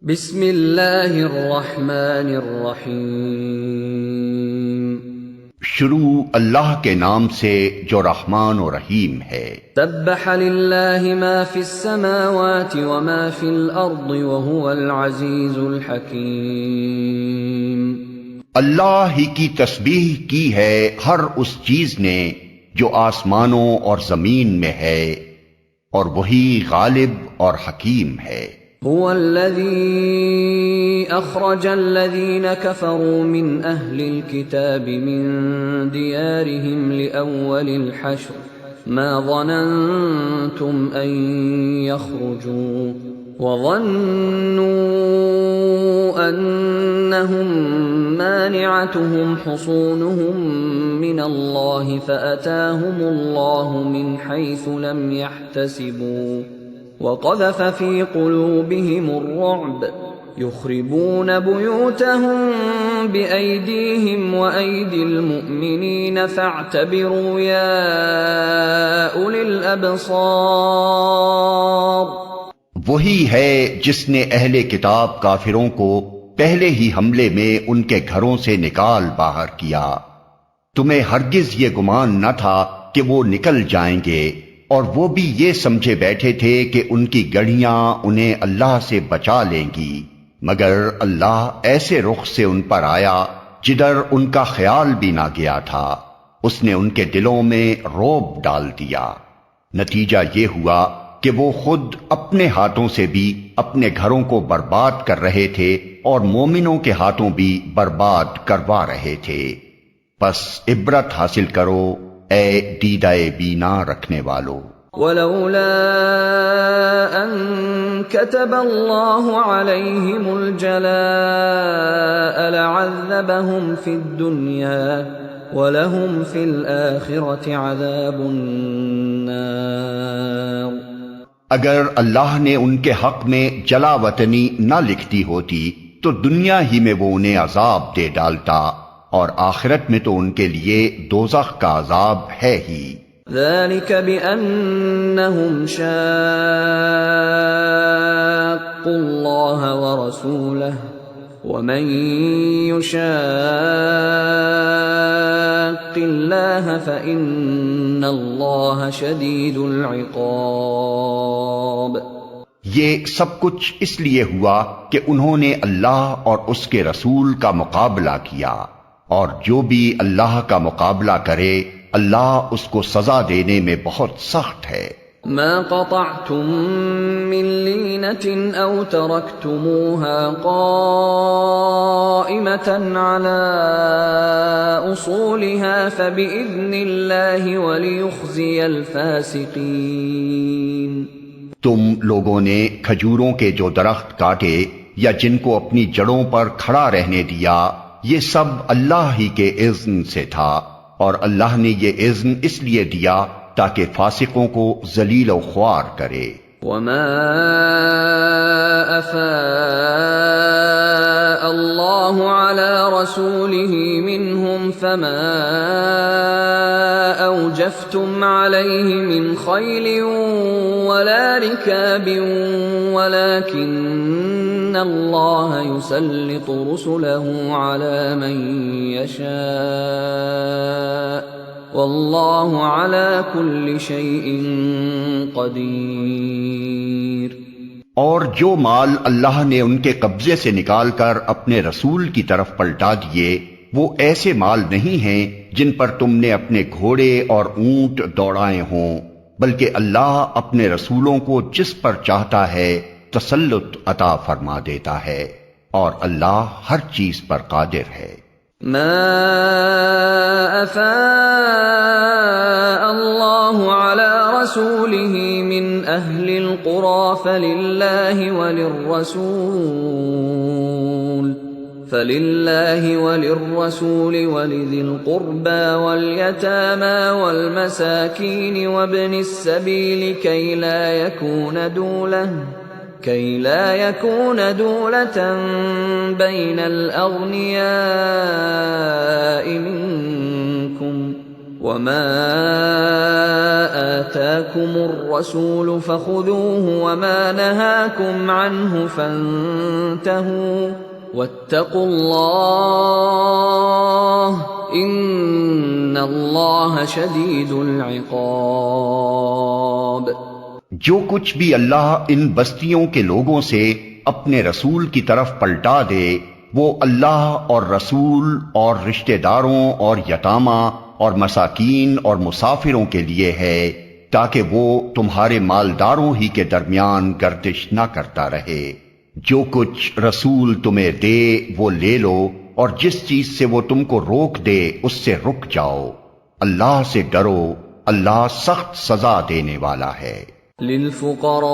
بسم اللہ الرحمن الرحیم۔ شروع اللہ کے نام سے جو رحمان و رحیم ہے۔ سبح للہ ما فی السماوات وما فی الارض وهو العزیز الحکیم۔ اللہ ہی کی تسبیح کی ہے ہر اس چیز نے جو آسمانوں اور زمین میں ہے، اور وہی غالب اور حکیم ہے۔ هو الذي أخرج الذين كفروا من أهل الكتاب من ديارهم لأول الحشر ما ظننتم أن يخرجوا وظنوا أنهم مانعتهم حصونهم من الله فأتاهم الله من حيث لم يحتسبوا وقذف في قلوبهم الرعب يخربون بيوتهم بأيديهم وأيدي المؤمنين فاعتبروا يا أولي الأبصار۔ وہی ہے جس نے اہل کتاب کافروں کو پہلے ہی حملے میں ان کے گھروں سے نکال باہر کیا۔ تمہیں ہرگز یہ گمان نہ تھا کہ وہ نکل جائیں گے، اور وہ بھی یہ سمجھے بیٹھے تھے کہ ان کی گڑھیاں انہیں اللہ سے بچا لیں گی، مگر اللہ ایسے رخ سے ان پر آیا جدھر ان کا خیال بھی نہ گیا تھا۔ اس نے ان کے دلوں میں رعب ڈال دیا۔ نتیجہ یہ ہوا کہ وہ خود اپنے ہاتھوں سے بھی اپنے گھروں کو برباد کر رہے تھے اور مومنوں کے ہاتھوں بھی برباد کروا رہے تھے۔ پس عبرت حاصل کرو اے دیدہ بینا رکھنے والو۔ ولولا ان كتب الله عليهم الجلاء لعذبهم في الدنيا ولهم في الآخرة عذاب النار۔ اگر اللہ نے ان کے حق میں جلا وطنی نہ لکھتی ہوتی تو دنیا ہی میں وہ انہیں عذاب دے ڈالتا، اور آخرت میں تو ان کے لیے دوزخ کا عذاب ہے ہی۔ ذلك بأنهم شاقوا الله ورسوله ومن يشاق الله فإن الله شديد العقاب۔ یہ سب کچھ اس لیے ہوا کہ انہوں نے اللہ اور اس کے رسول کا مقابلہ کیا، اور جو بھی اللہ کا مقابلہ کرے اللہ اس کو سزا دینے میں بہت سخت ہے۔ ما قطعتم من لینة او ترکتموها قائمة على اصولها فبإذن اللہ وليخزي الفاسقین۔ تم لوگوں نے کھجوروں کے جو درخت کاٹے یا جن کو اپنی جڑوں پر کھڑا رہنے دیا، یہ سب اللہ ہی کے اذن سے تھا، اور اللہ نے یہ اذن اس لیے دیا تاکہ فاسقوں کو ذلیل و خوار کرے۔ وما افاء اللہ علی رسوله منهم فما اوجفتم علیہ من خیل ولا رکاب ولكن اللہ يسلط رسله على من يشاء واللہ علی کل شیء قدیر۔ اور جو مال اللہ نے ان کے قبضے سے نکال کر اپنے رسول کی طرف پلٹا دیے، وہ ایسے مال نہیں ہیں جن پر تم نے اپنے گھوڑے اور اونٹ دوڑائے ہوں، بلکہ اللہ اپنے رسولوں کو جس پر چاہتا ہے تسلط عطا فرما دیتا ہے، اور اللہ ہر چیز پر قادر ہے۔ ما افاء اللہ علی رسوله من اہل القرى فللہ وللرسول ولذی القربى واليتامى والمساکین وابن السبیل كي لا يكون دولة بين الأغنياء منكم وما آتاكم الرسول فخذوه وما نهاكم عنه فانتهوا واتقوا الله ان اللہ شدید العقاب۔ جو کچھ بھی اللہ ان بستیوں کے لوگوں سے اپنے رسول کی طرف پلٹا دے وہ اللہ اور رسول اور رشتہ داروں اور یتامہ اور مساکین اور مسافروں کے لیے ہے، تاکہ وہ تمہارے مالداروں ہی کے درمیان گردش نہ کرتا رہے۔ جو کچھ رسول تمہیں دے وہ لے لو، اور جس چیز سے وہ تم کو روک دے اس سے رک جاؤ۔ اللہ سے ڈرو، اللہ سخت سزا دینے والا ہے۔ للفقراء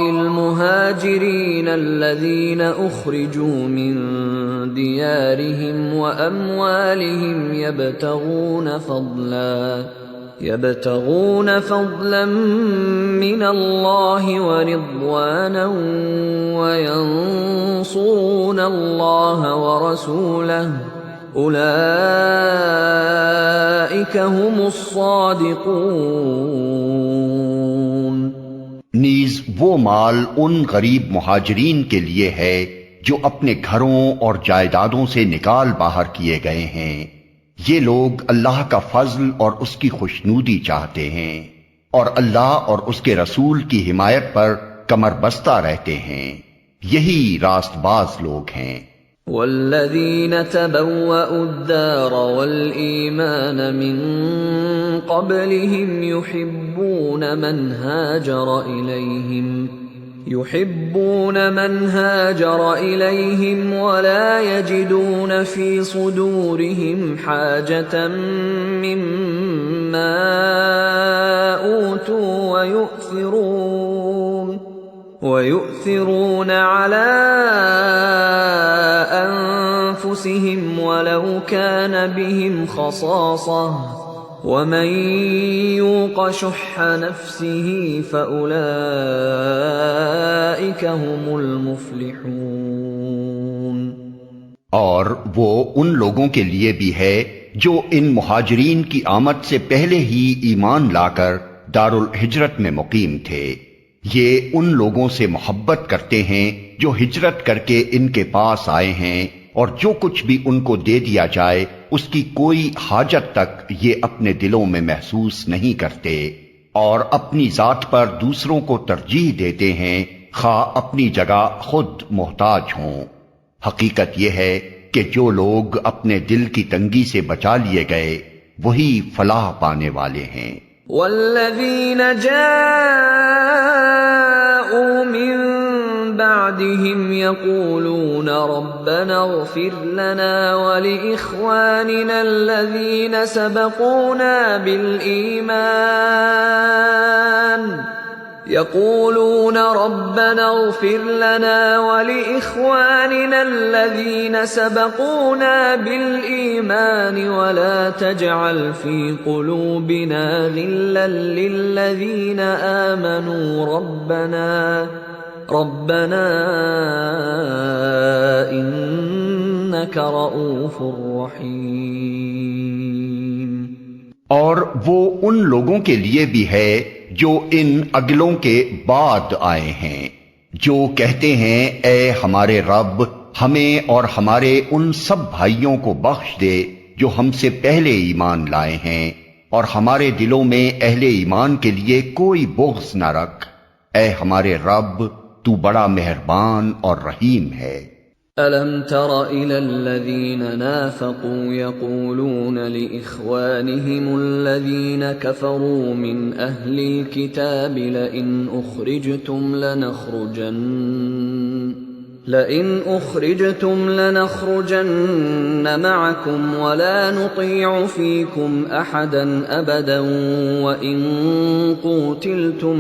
المهاجرين الذين أخرجوا من ديارهم وأموالهم يبتغون فضلا من الله ورضوانا وينصرون الله ورسوله اولئک هم الصادقون۔ نیز وہ مال ان غریب مہاجرین کے لیے ہے جو اپنے گھروں اور جائیدادوں سے نکال باہر کیے گئے ہیں، یہ لوگ اللہ کا فضل اور اس کی خوشنودی چاہتے ہیں اور اللہ اور اس کے رسول کی حمایت پر کمر بستہ رہتے ہیں، یہی راست باز لوگ ہیں۔ والذین تبوأوا الدار والایمان من قبلهم يحبون من هاجر إليهم ولا يجدون في صدورهم حاجة مما أوتوا ويؤثرون على أنفسهم ولو كان بهم خصاصة ومن يوق شح نفسه فأولئك هم المفلحون۔ اور وہ ان لوگوں کے لیے بھی ہے جو ان مہاجرین کی آمد سے پہلے ہی ایمان لا کر دار الہجرت میں مقیم تھے، یہ ان لوگوں سے محبت کرتے ہیں جو ہجرت کر کے ان کے پاس آئے ہیں، اور جو کچھ بھی ان کو دے دیا جائے اس کی کوئی حاجت تک یہ اپنے دلوں میں محسوس نہیں کرتے، اور اپنی ذات پر دوسروں کو ترجیح دیتے ہیں خواہ اپنی جگہ خود محتاج ہوں۔ حقیقت یہ ہے کہ جو لوگ اپنے دل کی تنگی سے بچا لیے گئے وہی فلاح پانے والے ہیں۔ والذین جاءوا من بعدهم يقولون ربنا اغفر لنا ولإخواننا الذين سبقونا بالإيمان يقولون ربنا اغفر لنا ولإخواننا الذين سبقونا بالإيمان ولا تجعل في قلوبنا غلا للذين آمنوا ربنا انك رؤوف رحیم۔ اور وہ ان لوگوں کے لیے بھی ہے جو ان اگلوں کے بعد آئے ہیں، جو کہتے ہیں اے ہمارے رب ہمیں اور ہمارے ان سب بھائیوں کو بخش دے جو ہم سے پہلے ایمان لائے ہیں، اور ہمارے دلوں میں اہل ایمان کے لیے کوئی بغض نہ رکھ، اے ہمارے رب تو بڑا مہربان اور رحیم ہے۔ أَلَمْ تَرَ إِلَى الَّذِينَ نَافَقُوا يَقُولُونَ لِإِخْوَانِهِمُ الَّذِينَ كَفَرُوا مِنْ أَهْلِ الْكِتَابِ لَئِنْ أُخْرِجْتُمْ لَنَخْرُجَنَّ مَعَكُمْ وَلَا نُطِيعُ فِيكُمْ أَحَدًا أَبَدًا وَإِنْ قُوتِلْتُمْ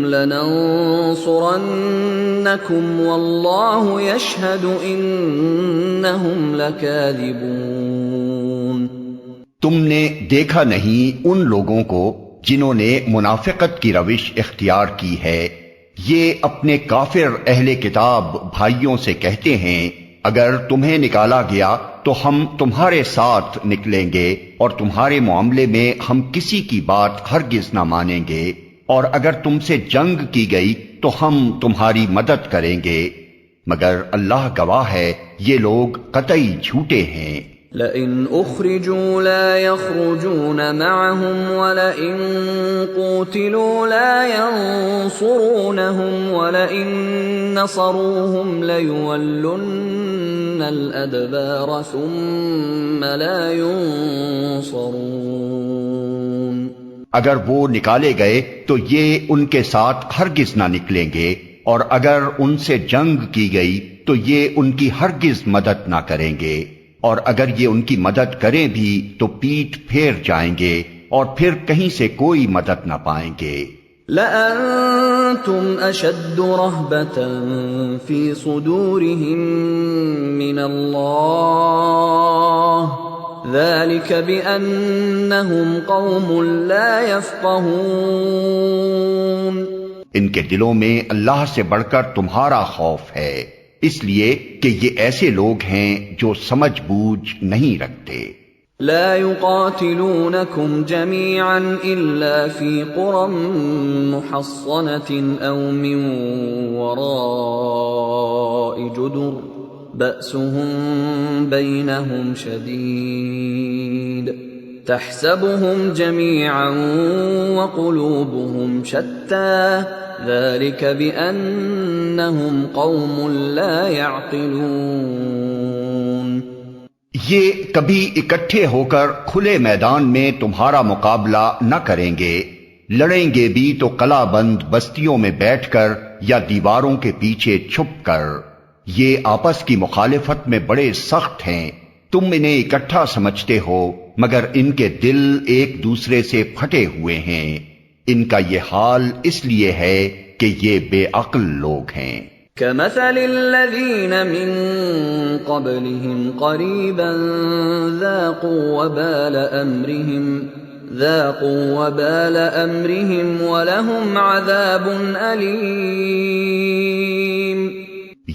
لَنَنصُرَنَّكُمْ وَاللَّهُ يَشْهَدُ إِنَّهُمْ لَكَاذِبُونَ۔ تم نے دیکھا نہیں ان لوگوں کو جنہوں نے منافقت کی روش اختیار کی ہے، یہ اپنے کافر اہل کتاب بھائیوں سے کہتے ہیں اگر تمہیں نکالا گیا تو ہم تمہارے ساتھ نکلیں گے اور تمہارے معاملے میں ہم کسی کی بات ہرگز نہ مانیں گے، اور اگر تم سے جنگ کی گئی تو ہم تمہاری مدد کریں گے، مگر اللہ گواہ ہے یہ لوگ قطعی جھوٹے ہیں۔ لئن اخرجوا لا يخرجون معهم ولئن قوتلوا لا ينصرونهم ولئن نصروهم ليولن الأدبار ثم لا ينصرون۔ اگر وہ نکالے گئے تو یہ ان کے ساتھ ہرگز نہ نکلیں گے، اور اگر ان سے جنگ کی گئی تو یہ ان کی ہرگز مدد نہ کریں گے، اور اگر یہ ان کی مدد کریں بھی تو پیٹ پھیر جائیں گے اور پھر کہیں سے کوئی مدد نہ پائیں گے۔ لَأَنْتُمْ أَشَدُّ رَهْبَةً فِي صُدُورِهِمْ مِنَ اللَّهِ ذَلِكَ بِأَنَّهُمْ قَوْمٌ لَا يَفْقَهُونَ۔ ان کے دلوں میں اللہ سے بڑھ کر تمہارا خوف ہے، اس لیے کہ یہ ایسے لوگ ہیں جو سمجھ بوجھ نہیں رکھتے۔ لا يقاتلونكم جميعا إلا في قرى محصنة أو من وراء جدر بأسهم بينهم شديد تحسبهم جميعا وقلوبهم شتى ذلك بأنهم قوم لا يعقلون۔ یہ کبھی اکٹھے ہو کر کھلے میدان میں تمہارا مقابلہ نہ کریں گے، لڑیں گے بھی تو قلعہ بند بستیوں میں بیٹھ کر یا دیواروں کے پیچھے چھپ کر۔ یہ آپس کی مخالفت میں بڑے سخت ہیں، تم انہیں اکٹھا سمجھتے ہو مگر ان کے دل ایک دوسرے سے پھٹے ہوئے ہیں۔ ان کا یہ حال اس لیے ہے کہ یہ بے عقل لوگ ہیں۔ كمثل الذين من قبلهم قريبا ذاقوا وبال أمرهم ولهم عذاب أليم۔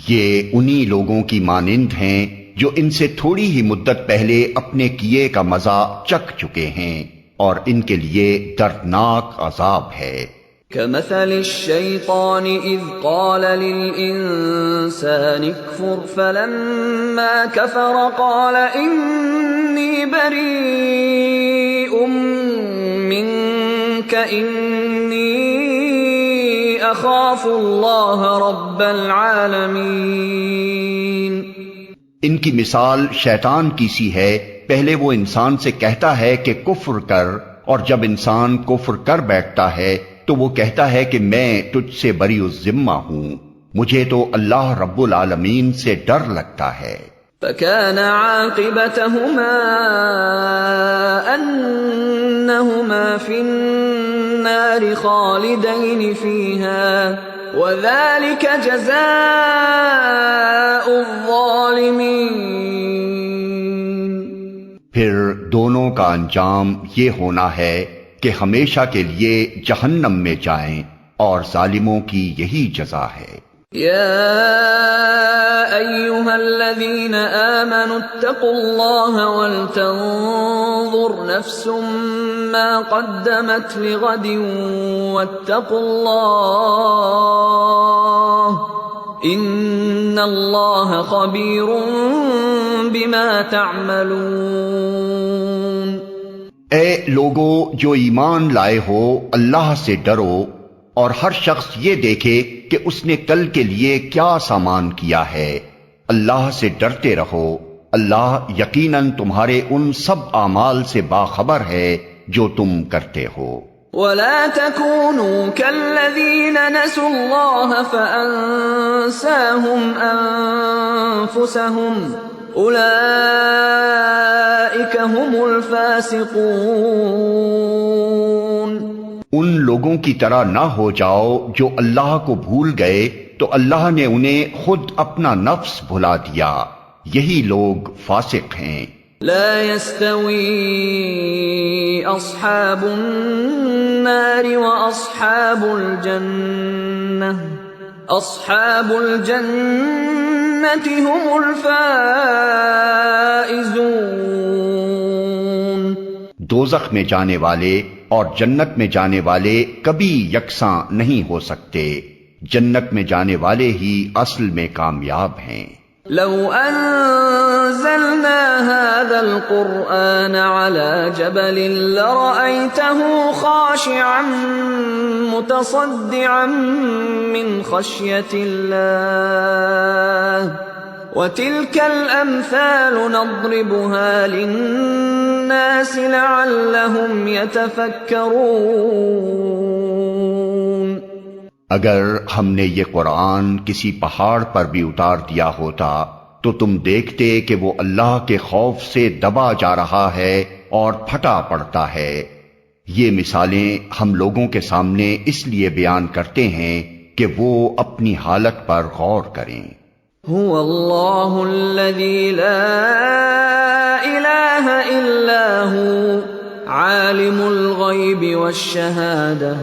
یہ انہی لوگوں کی مانند ہیں جو ان سے تھوڑی ہی مدت پہلے اپنے کیے کا مزہ چکھ چکے ہیں، اور ان کے لیے دردناک عذاب ہے۔ كمثل الشيطان إذ قال للإنسان اكفر فلما كفر قال إني بريء منك إني أخاف الله رب العالمين۔ ان کی مثال شیطان کی سی ہے، پہلے وہ انسان سے کہتا ہے کہ کفر کر، اور جب انسان کفر کر بیٹھتا ہے تو وہ کہتا ہے کہ میں تجھ سے بری الذمہ ہوں، مجھے تو اللہ رب العالمین سے ڈر لگتا ہے۔ فَكَانَ عَاقِبَتَهُمَا أَنَّهُمَا فِي النَّارِ خَالِدَيْنِ فِيهَا وَذَلِكَ جَزَاءُ الظَّالِمِينَ۔ پھر دونوں کا انجام یہ ہونا ہے کہ ہمیشہ کے لیے جہنم میں جائیں، اور ظالموں کی یہی جزا ہے۔ یا ایھا الذین آمنوا اتقوا اللہ ولتنظر نفس ما قدمت لغد واتقوا اللہ ان اللہ خبیر بما تعملون۔ اے لوگو جو ایمان لائے ہو، اللہ سے ڈرو، اور ہر شخص یہ دیکھے کہ اس نے کل کے لیے کیا سامان کیا ہے۔ اللہ سے ڈرتے رہو، اللہ یقیناً تمہارے ان سب اعمال سے باخبر ہے جو تم کرتے ہو۔ وَلَا تَكُونُوا كَالَّذِينَ نَسُوا اللَّهَ فَأَنسَاهُمْ أَنفُسَهُمْ اولئک هم الفاسقون۔ ان لوگوں کی طرح نہ ہو جاؤ جو اللہ کو بھول گئے تو اللہ نے انہیں خود اپنا نفس بھلا دیا، یہی لوگ فاسق ہیں۔ لا يستوي أصحاب النار وأصحاب الجنة أصحاب الجنة هم الفائزون۔ دوزخ میں جانے والے اور جنت میں جانے والے کبھی یکساں نہیں ہو سکتے، جنت میں جانے والے ہی اصل میں کامیاب ہیں۔ لو انزلنا هذا القرآن على جبل لرأيته خاشعا متصدعا من خشية الله وتلك الأمثال نضربها للناس لعلهم يتفكرون۔ اگر ہم نے یہ قرآن کسی پہاڑ پر بھی اتار دیا ہوتا تو تم دیکھتے کہ وہ اللہ کے خوف سے دبا جا رہا ہے اور پھٹا پڑتا ہے۔ یہ مثالیں ہم لوگوں کے سامنے اس لیے بیان کرتے ہیں کہ وہ اپنی حالت پر غور کریں۔ هو اللہ الذی لا الہ الا هو عالم الغیب والشہادہ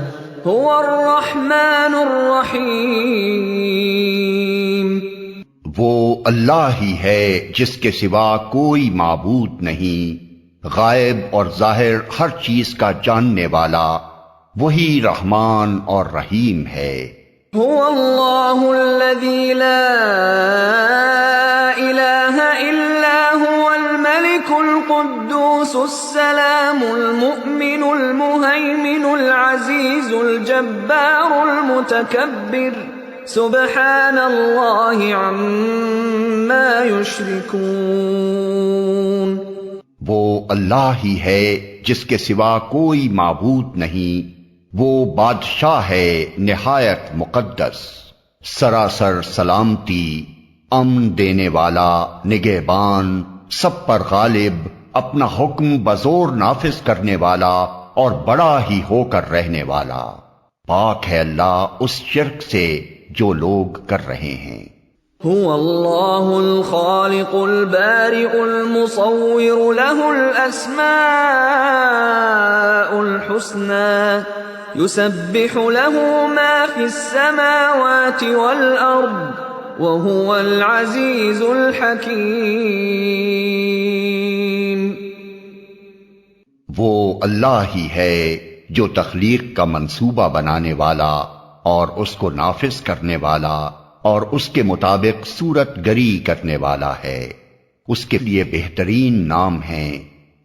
هو الرحمن الرحیم۔ وہ اللہ ہی ہے جس کے سوا کوئی معبود نہیں، غائب اور ظاہر ہر چیز کا جاننے والا، وہی رحمان اور رحیم ہے۔ هو اللہ الذی لا الہ الا هو الملک القدوس السلام المؤمن المہیمن العزیز الجبار المتکبر سبحان اللہ عما یشرکون۔ وہ اللہ ہی ہے جس کے سوا کوئی معبود نہیں، وہ بادشاہ ہے نہایت مقدس، سراسر سلامتی، امن دینے والا، نگہبان، سب پر غالب، اپنا حکم بزور نافذ کرنے والا اور بڑا ہی ہو کر رہنے والا۔ پاک ہے اللہ اس شرک سے جو لوگ کر رہے ہیں۔ هو اللہ الخالق البارئ المصور له الاسماء الحسنى يسبح له ما في السماوات والارض وهو العزيز الحكيم۔ وہ اللہ ہی ہے جو تخلیق کا منصوبہ بنانے والا اور اس کو نافذ کرنے والا اور اس کے مطابق صورت گری کرنے والا ہے۔ اس کے لیے بہترین نام ہیں۔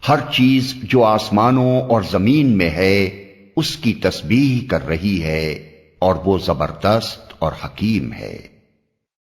ہر چیز جو آسمانوں اور زمین میں ہے اس کی تسبیح کر رہی ہے اور وہ زبردست اور حکیم ہے۔